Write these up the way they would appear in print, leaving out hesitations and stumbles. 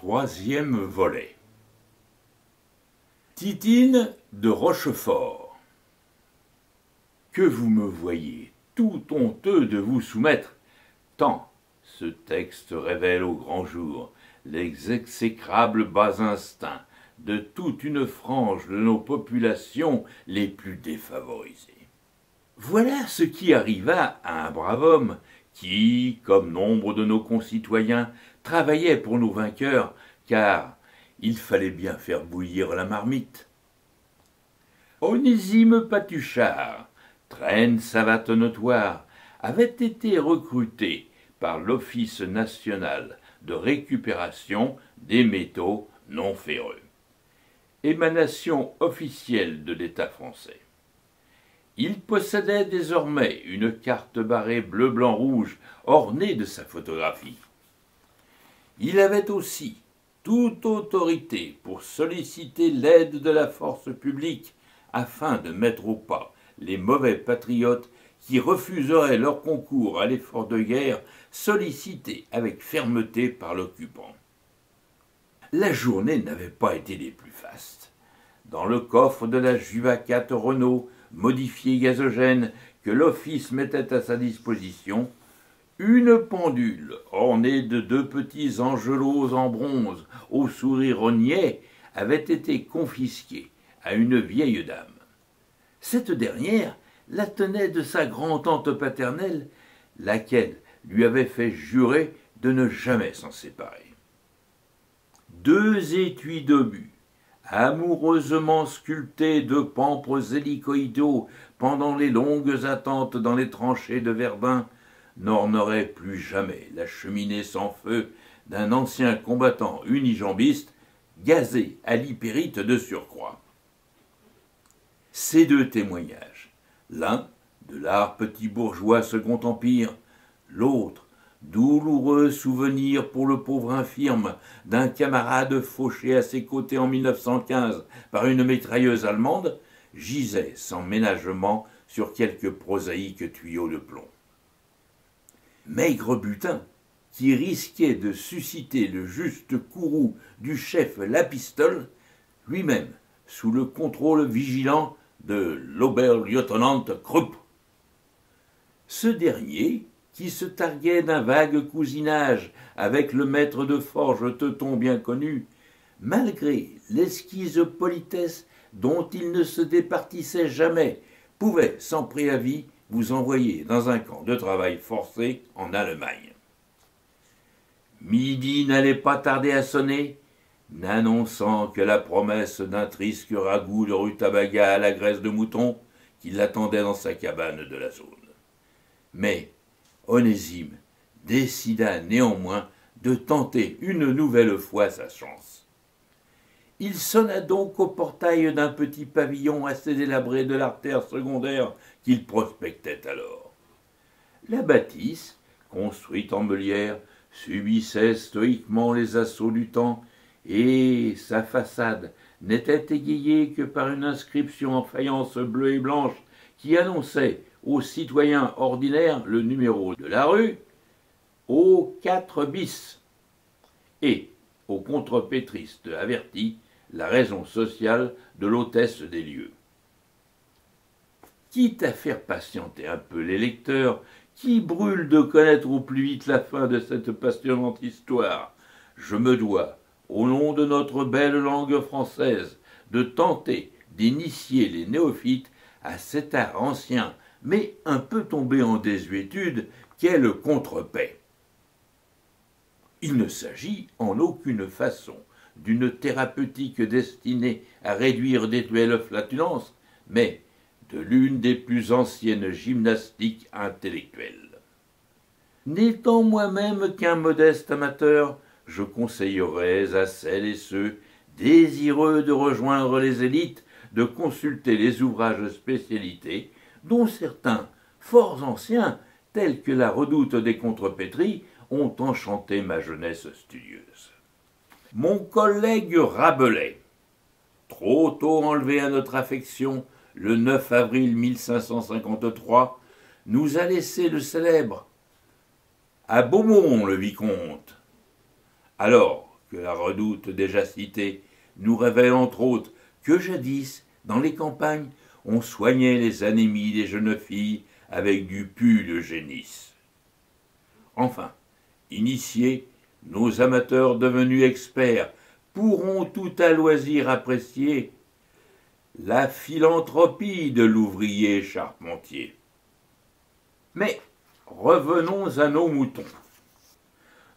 Troisième volet. Titine de Rochefort. Que vous me voyez tout honteux de vous soumettre, tant ce texte révèle au grand jour les exécrables bas instincts de toute une frange de nos populations les plus défavorisées. Voilà ce qui arriva à un brave homme qui, comme nombre de nos concitoyens, travaillait pour nos vainqueurs, car il fallait bien faire bouillir la marmite. Onésime Patuchard, traîne savate notoire, avait été recruté par l'Office national de récupération des métaux non ferreux, émanation officielle de l'État français. Il possédait désormais une carte barrée bleu-blanc-rouge ornée de sa photographie. Il avait aussi toute autorité pour solliciter l'aide de la force publique afin de mettre au pas les mauvais patriotes qui refuseraient leur concours à l'effort de guerre sollicité avec fermeté par l'occupant. La journée n'avait pas été des plus fastes. Dans le coffre de la Juvacat Renault, modifié gazogène, que l'office mettait à sa disposition, une pendule ornée de deux petits angelots en bronze au sourire niais avait été confisquée à une vieille dame. Cette dernière la tenait de sa grand-tante paternelle, laquelle lui avait fait jurer de ne jamais s'en séparer. Deux étuis d'obus, amoureusement sculptés de pampres hélicoïdaux pendant les longues attentes dans les tranchées de Verdun, n'orneraient plus jamais la cheminée sans feu d'un ancien combattant unijambiste, gazé à l'hypérite de surcroît. Ces deux témoignages, l'un de l'art petit bourgeois Second Empire, l'autre douloureux souvenir pour le pauvre infirme d'un camarade fauché à ses côtés en 1915 par une mitrailleuse allemande, gisaient sans ménagement sur quelques prosaïques tuyaux de plomb. Maigre butin, qui risquait de susciter le juste courroux du chef Lapistole, lui-même sous le contrôle vigilant de l'Oberlieutenant Krupp. Ce dernier, qui se targuait d'un vague cousinage avec le maître de forge teuton bien connu, malgré l'esquisse politesse dont il ne se départissait jamais, pouvait sans préavis vous envoyer dans un camp de travail forcé en Allemagne. Midi n'allait pas tarder à sonner, n'annonçant que la promesse d'un triste ragoût de rutabaga à la graisse de mouton qui l'attendait dans sa cabane de la zone. Mais Onésime décida néanmoins de tenter une nouvelle fois sa chance. Il sonna donc au portail d'un petit pavillon assez délabré de l'artère secondaire qu'il prospectait alors. La bâtisse, construite en meulière, subissait stoïquement les assauts du temps, et sa façade n'était égayée que par une inscription en faïence bleue et blanche qui annonçait aux citoyens ordinaires le numéro de la rue au 4 bis et aux contrepétristes avertis la raison sociale de l'hôtesse des lieux. Quitte à faire patienter un peu les lecteurs qui brûlent de connaître au plus vite la fin de cette passionnante histoire, je me dois, au nom de notre belle langue française, de tenter d'initier les néophytes à cet art ancien, mais un peu tombé en désuétude, qu'est le contrepaix. Il ne s'agit en aucune façon d'une thérapeutique destinée à réduire d'éventuelles flatulences, mais de l'une des plus anciennes gymnastiques intellectuelles. N'étant moi-même qu'un modeste amateur, je conseillerais à celles et ceux désireux de rejoindre les élites de consulter les ouvrages spécialités, dont certains, fort anciens, tels que la Redoute des contrepétries, ont enchanté ma jeunesse studieuse. Mon collègue Rabelais, trop tôt enlevé à notre affection le 9 avril 1553, nous a laissé le célèbre « À Beaumont, le vicomte », alors que la redoute déjà citée nous révèle entre autres que jadis, dans les campagnes, on soignait les anémies des jeunes filles avec du pu de génisse. Enfin, initiés, nos amateurs devenus experts pourront tout à loisir apprécier la philanthropie de l'ouvrier charpentier. Mais revenons à nos moutons.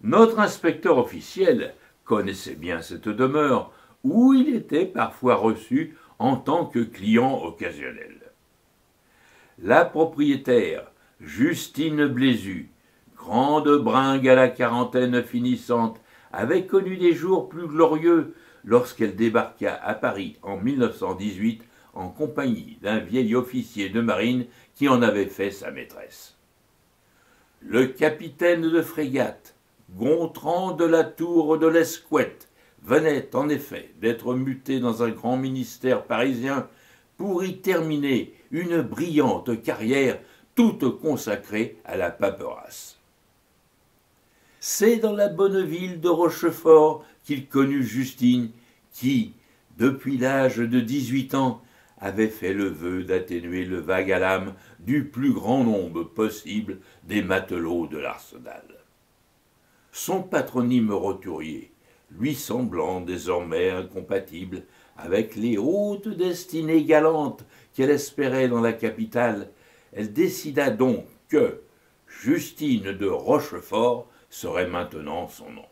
Notre inspecteur officiel connaissait bien cette demeure où il était parfois reçu en tant que client occasionnel. La propriétaire, Justine Blézu, grande bringue à la quarantaine finissante, avait connu des jours plus glorieux lorsqu'elle débarqua à Paris en 1918 en compagnie d'un vieil officier de marine qui en avait fait sa maîtresse. Le capitaine de frégate, Gontran de la Tour de l'Escouette, venait en effet d'être muté dans un grand ministère parisien pour y terminer une brillante carrière toute consacrée à la paperasse. C'est dans la bonne ville de Rochefort qu'il connut Justine, qui, depuis l'âge de 18 ans, avait fait le vœu d'atténuer le vague à l'âme du plus grand nombre possible des matelots de l'Arsenal. Son patronyme roturier, lui semblant désormais incompatible avec les hautes destinées galantes qu'elle espérait dans la capitale, elle décida donc que Justine de Rochefort serait maintenant son nom.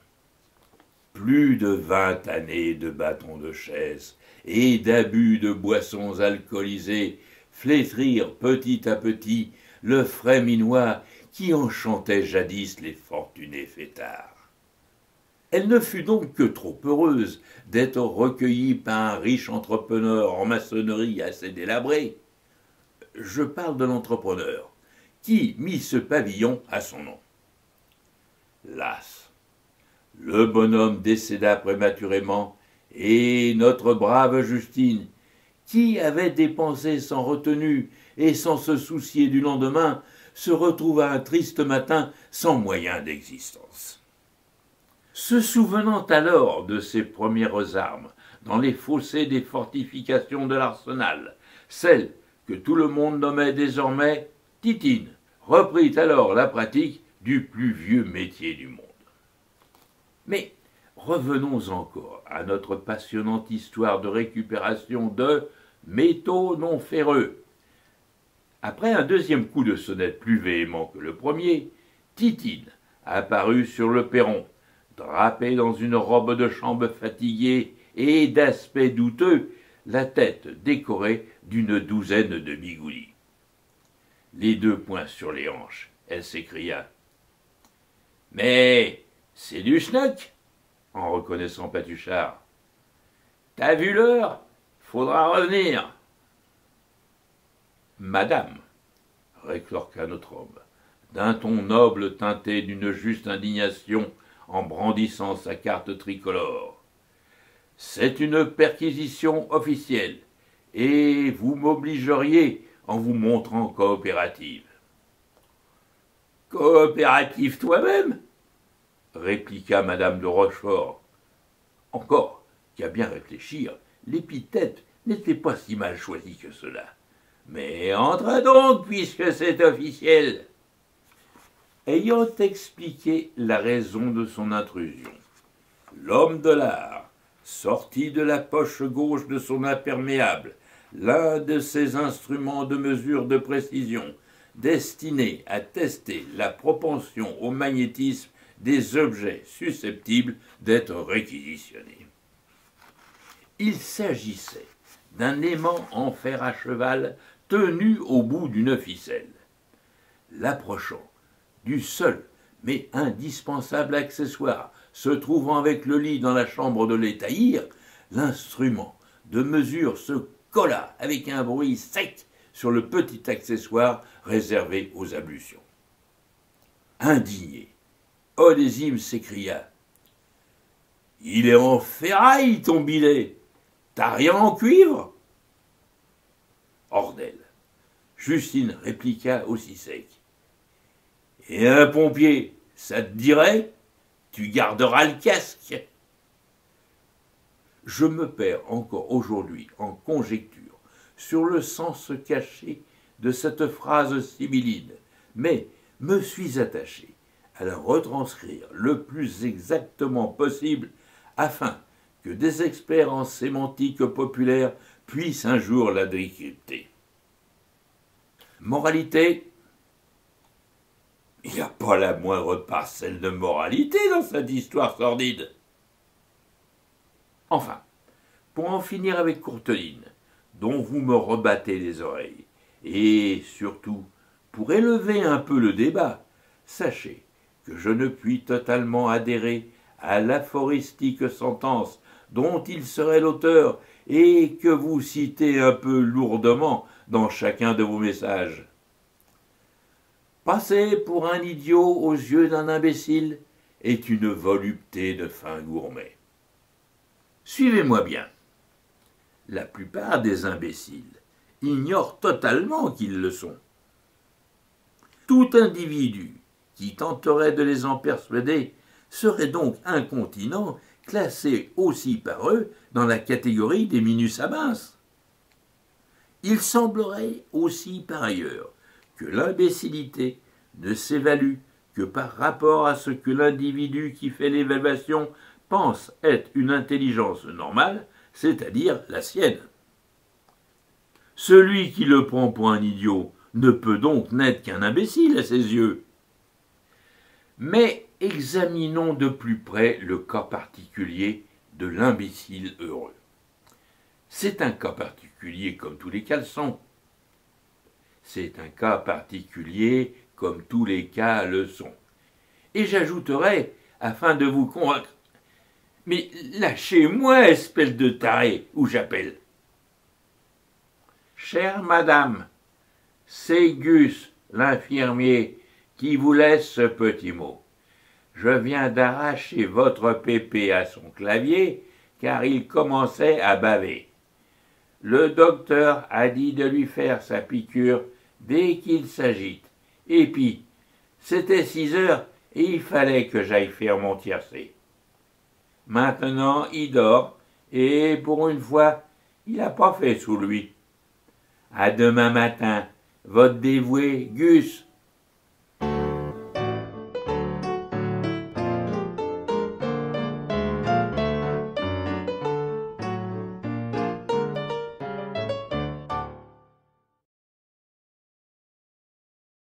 Plus de 20 années de bâtons de chaise et d'abus de boissons alcoolisées flétrirent petit à petit le frais minois qui enchantait jadis les fortunés fêtards. Elle ne fut donc que trop heureuse d'être recueillie par un riche entrepreneur en maçonnerie assez délabré. Je parle de l'entrepreneur, qui mit ce pavillon à son nom. Las, le bonhomme décéda prématurément, et notre brave Justine, qui avait dépensé sans retenue et sans se soucier du lendemain, se retrouva un triste matin sans moyen d'existence. Se souvenant alors de ses premières armes dans les fossés des fortifications de l'Arsenal, celle que tout le monde nommait désormais Titine, reprit alors la pratique du plus vieux métier du monde. Mais revenons encore à notre passionnante histoire de récupération de métaux non ferreux. Après un deuxième coup de sonnette plus véhément que le premier, Titine apparut sur le perron, drapée dans une robe de chambre fatiguée et d'aspect douteux, la tête décorée d'une douzaine de bigoudis. Les deux poings sur les hanches, elle s'écria « Mais c'est du schnock !» en reconnaissant Patuchard. « T'as vu l'heure ? Faudra revenir !»« Madame !» rétorqua notre homme, d'un ton noble teinté d'une juste indignation en brandissant sa carte tricolore. « C'est une perquisition officielle, et vous m'obligeriez en vous montrant coopérative. »« Coopérative toi-même ?» répliqua madame de Rochefort. Encore qu'à bien réfléchir, l'épithète n'était pas si mal choisie que cela. Mais entre donc, puisque c'est officiel. Ayant expliqué la raison de son intrusion, l'homme de l'art sortit de la poche gauche de son imperméable l'un de ses instruments de mesure de précision, destinés à tester la propension au magnétisme des objets susceptibles d'être réquisitionnés. Il s'agissait d'un aimant en fer à cheval tenu au bout d'une ficelle. L'approchant du seul mais indispensable accessoire se trouvant avec le lit dans la chambre de l'étahir, l'instrument de mesure se colla avec un bruit sec sur le petit accessoire réservé aux ablutions. Indigné, Onésime s'écria « Il est en ferraille, ton bidet. T'as rien en cuivre ?» Hors d'elle, Justine répliqua aussi sec. « Et un pompier, ça te dirait ? Tu garderas le casque. » Je me perds encore aujourd'hui en conjectures sur le sens caché de cette phrase sibylline, mais me suis attaché à la retranscrire le plus exactement possible afin que des experts en sémantique populaire puissent un jour la décrypter. Moralité, il n'y a pas la moindre parcelle de moralité dans cette histoire sordide. Enfin, pour en finir avec Courteline, dont vous me rebattez les oreilles, et surtout, pour élever un peu le débat, sachez que je ne puis totalement adhérer à l'aphoristique sentence dont il serait l'auteur et que vous citez un peu lourdement dans chacun de vos messages. Passer pour un idiot aux yeux d'un imbécile est une volupté de fin gourmet. Suivez-moi bien. La plupart des imbéciles ignorent totalement qu'ils le sont. Tout individu qui tenterait de les en persuader serait donc incontinent, classé aussi par eux dans la catégorie des minus abas. Il semblerait aussi par ailleurs que l'imbécilité ne s'évalue que par rapport à ce que l'individu qui fait l'évaluation pense être une intelligence normale, c'est-à-dire la sienne. Celui qui le prend pour un idiot ne peut donc n'être qu'un imbécile à ses yeux. Mais examinons de plus près le cas particulier de l'imbécile heureux. C'est un cas particulier comme tous les cas le sont. C'est un cas particulier comme tous les cas le sont. Et j'ajouterai, afin de vous convaincre, mais lâchez-moi, espèce de taré, où j'appelle. Chère madame, c'est Gus, l'infirmier, qui vous laisse ce petit mot. Je viens d'arracher votre pépé à son clavier, car il commençait à baver. Le docteur a dit de lui faire sa piqûre dès qu'il s'agite. Et puis, c'était 6 heures et il fallait que j'aille faire mon tiercé. Maintenant, il dort, et pour une fois, il n'a pas fait sous lui. À demain matin, votre dévoué Gus.